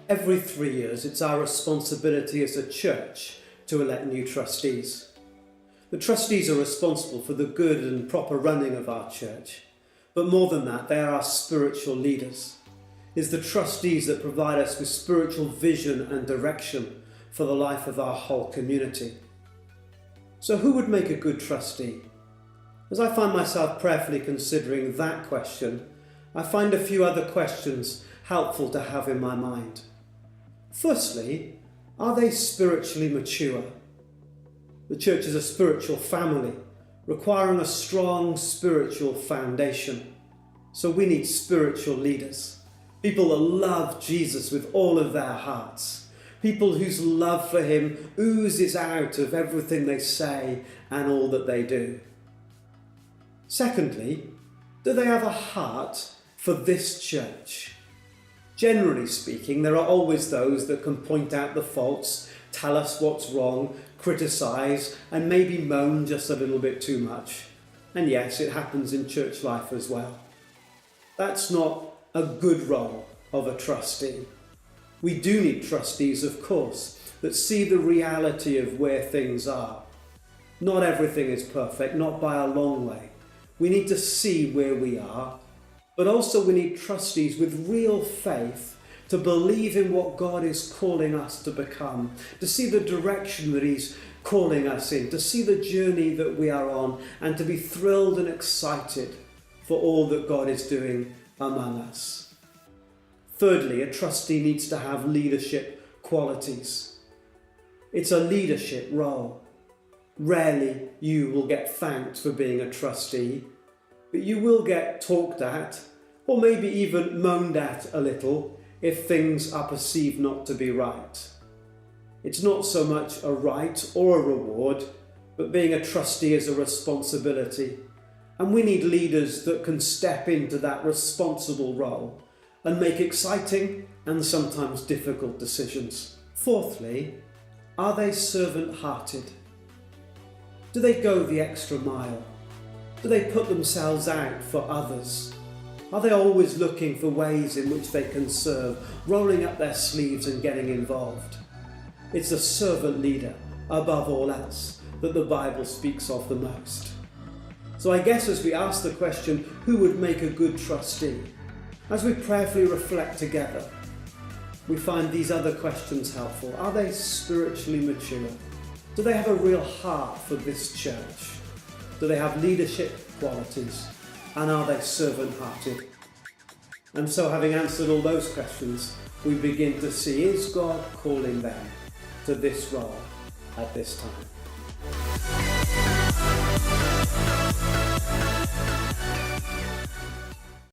Every 3 years, it's our responsibility as a church to elect new trustees. The trustees are responsible for the good and proper running of our church. But more than that, they are our spiritual leaders. It's the trustees that provide us with spiritual vision and direction for the life of our whole community. So who would make a good trustee? As I find myself prayerfully considering that question, I find a few other questions helpful to have in my mind. Firstly, are they spiritually mature? The church is a spiritual family, requiring a strong spiritual foundation. So we need spiritual leaders, people that love Jesus with all of their hearts, people whose love for him oozes out of everything they say and all that they do. Secondly, do they have a heart for this church? Generally speaking, there are always those that can point out the faults, tell us what's wrong, criticise, and maybe moan just a little bit too much. And yes, it happens in church life as well. That's not a good role of a trustee. We do need trustees, of course, that see the reality of where things are. Not everything is perfect, not by a long way. We need to see where we are, but also we need trustees with real faith to believe in what God is calling us to become, to see the direction that he's calling us in, to see the journey that we are on, and to be thrilled and excited for all that God is doing among us. Thirdly, a trustee needs to have leadership qualities. It's a leadership role. Rarely you will get thanked for being a trustee, but you will get talked at, or maybe even moaned at a little if things are perceived not to be right. It's not so much a right or a reward, but being a trustee is a responsibility. And we need leaders that can step into that responsible role and make exciting and sometimes difficult decisions. Fourthly, are they servant-hearted? Do they go the extra mile? Do they put themselves out for others? Are they always looking for ways in which they can serve, rolling up their sleeves and getting involved? It's a servant leader, above all else, that the Bible speaks of the most. So I guess as we ask the question, who would make a good trustee? As we prayerfully reflect together, we find these other questions helpful. Are they spiritually mature? Do they have a real heart for this church? Do they have leadership qualities? And are they servant-hearted? And so, having answered all those questions, we begin to see, is God calling them to this role at this time?